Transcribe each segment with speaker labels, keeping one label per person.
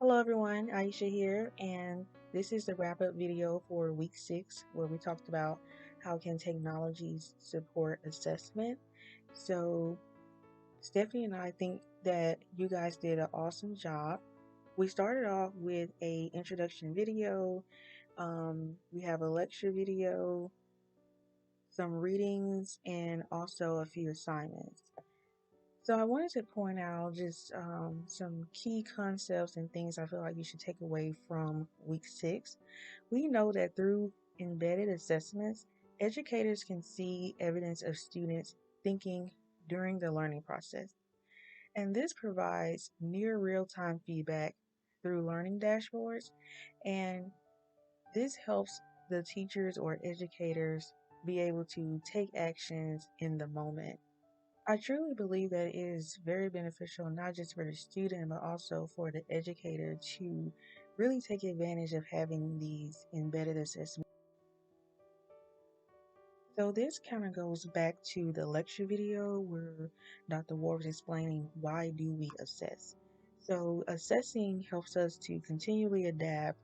Speaker 1: Hello everyone, Aisha here, and this is the wrap-up video for week 6 where we talked about how can technologies support assessment. So Stephanie and I think that you guys did an awesome job. We started off with a introduction video, we have a lecture video, some readings, and also a few assignments. So I wanted to point out just some key concepts and things I feel like you should take away from week 6. We know that through embedded assessments, educators can see evidence of students thinking during the learning process. And this provides near real-time feedback through learning dashboards, and this helps the teachers or educators be able to take actions in the moment. I truly believe that it is very beneficial, not just for the student, but also for the educator to really take advantage of having these embedded assessments. So this kind of goes back to the lecture video where Dr. Ward was explaining why do we assess. So assessing helps us to continually adapt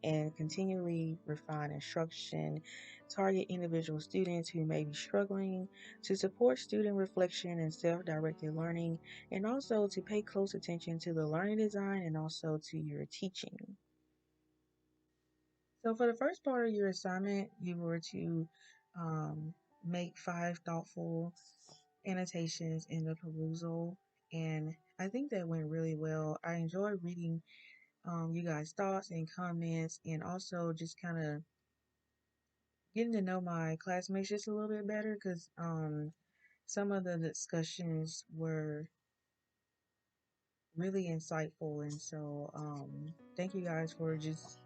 Speaker 1: and continually refine instruction, target individual students who may be struggling, to support student reflection and self-directed learning, and also to pay close attention to the learning design and also to your teaching. So for the first part of your assignment, you were to um, make 5 thoughtful annotations in the perusal, and I think that went really well. I enjoyed reading you guys' thoughts and comments, and also just kind of getting to know my classmates just a little bit better because some of the discussions were really insightful, and so thank you guys for just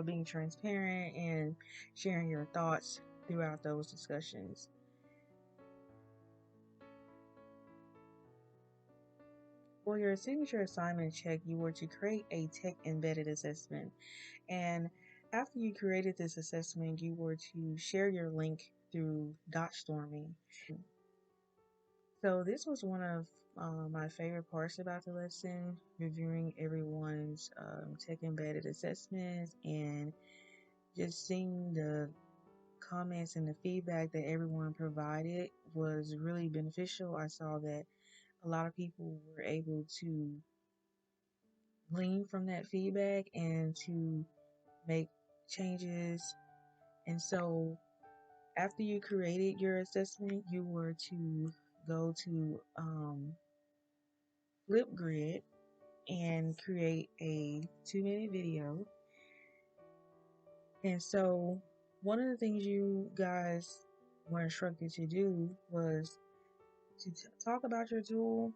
Speaker 1: being transparent and sharing your thoughts throughout those discussions. For your signature assignment check, you were to create a tech embedded assessment, and after you created this assessment, you were to share your link through DotStorming. So this was one of my favorite parts about the lesson, reviewing everyone's tech embedded assessments and just seeing the comments and the feedback that everyone provided was really beneficial. I saw that a lot of people were able to glean from that feedback and to make changes. And so after you created your assessment, you were to go to Flipgrid and create a 2-minute video. And so one of the things you guys were instructed to do was to talk about your tool,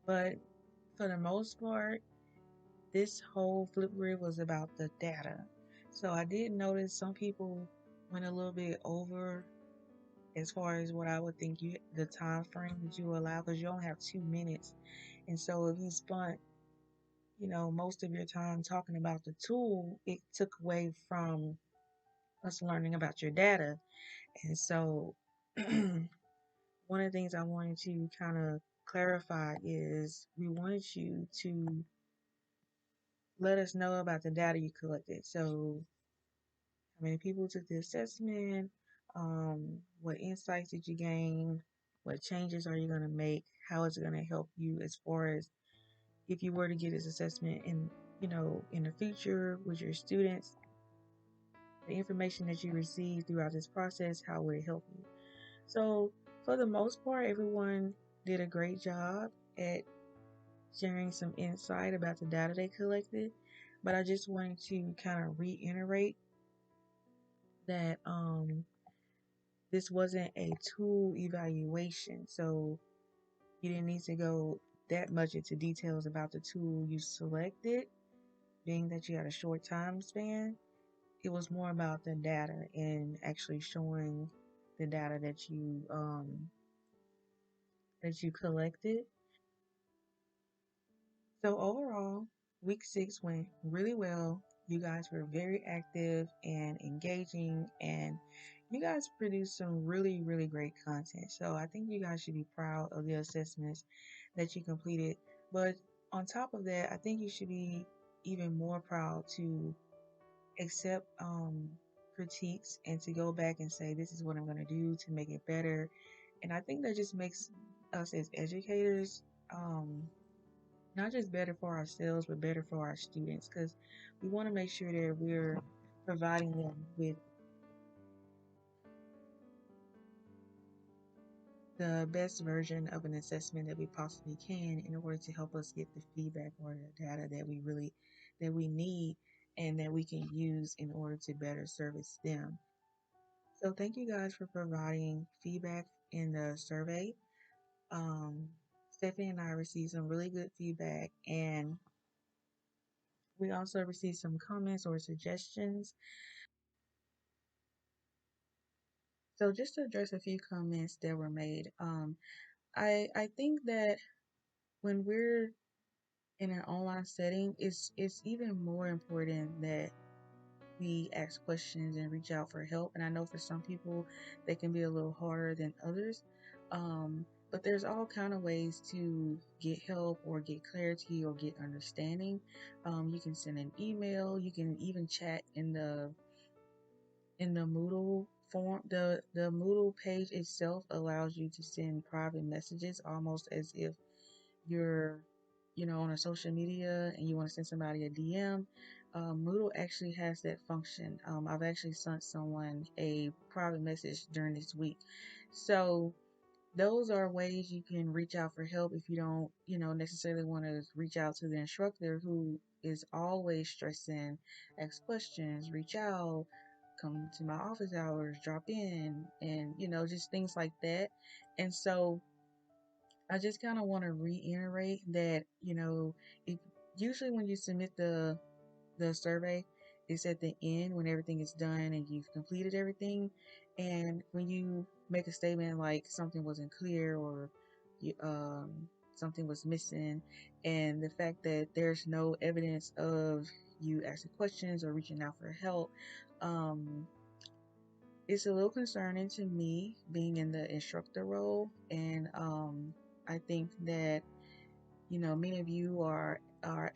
Speaker 1: but for the most part, this whole Flipgrid was about the data. So I did notice some people went a little bit over as far as what I would think the time frame that you allow, because you only have 2 minutes. And so if you spent most of your time talking about the tool, it took away from us learning about your data. And so one of the things I wanted to kind of clarify is we wanted you to let us know about the data you collected. So how many people took the assessment, what insights did you gain, what changes are you going to make, how is it going to help you as far as if you were to get this assessment in the future with your students, the information that you receive throughout this process, how would it help you? So for the most part, everyone did a great job at sharing some insight about the data they collected. But I just wanted to kind of reiterate that this wasn't a tool evaluation. So you didn't need to go that much into details about the tool you selected, being that you had a short time span. It was more about the data and actually showing the data that you collected. So overall, week 6 went really well. You guys were very active and engaging, and you guys produced some really, really great content. So I think you guys should be proud of the assessments that you completed. But on top of that, I think you should be even more proud to accept critiques and to go back and say, this is what I'm going to do to make it better. And I think that just makes us as educators um, not just better for ourselves, but better for our students because we want to make sure that we're providing them with the best version of an assessment that we possibly can in order to help us get the feedback or the data that we need and that we can use in order to better service them. So thank you guys for providing feedback in the survey. Um, Stephanie and I received some really good feedback, and we also received some comments or suggestions. So just to address a few comments that were made, I think that when we're in an online setting, it's even more important that we ask questions and reach out for help. And I know for some people they can be a little harder than others. But there's all kind of ways to get help or get clarity or get understanding. You can send an email. You can even chat in the Moodle form. The Moodle page itself allows you to send private messages, almost as if you're, on a social media and you want to send somebody a DM. Moodle actually has that function. I've actually sent someone a private message during this week. So those are ways you can reach out for help if you don't, necessarily want to reach out to the instructor who is always stressing, ask questions, reach out, come to my office hours, drop in, and, just things like that. And so I just kind of want to reiterate that, if usually when you submit the survey, it's at the end when everything is done and you've completed everything. And when you make a statement like something wasn't clear or you, something was missing, and the fact that there's no evidence of you asking questions or reaching out for help, um, it's a little concerning to me being in the instructor role. And I think that many of you are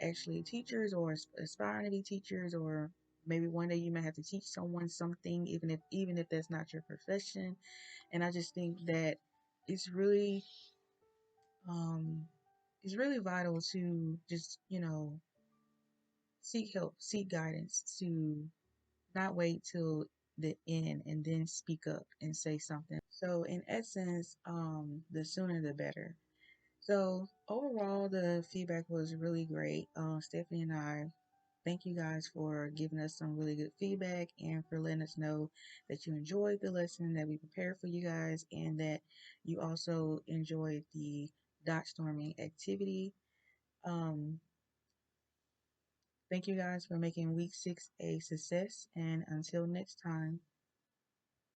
Speaker 1: actually teachers or aspiring to be teachers, or maybe one day you may have to teach someone something, even if that's not your profession. And I just think that it's really um, it's really vital to just seek help, seek guidance, to not wait till the end and then speak up and say something. So in essence, the sooner the better. So overall, the feedback was really great. Stephanie and I thank you guys for giving us some really good feedback and for letting us know that you enjoyed the lesson that we prepared for you guys and that you also enjoyed the dot storming activity. Um, Thank you guys for making week 6 a success, and until next time.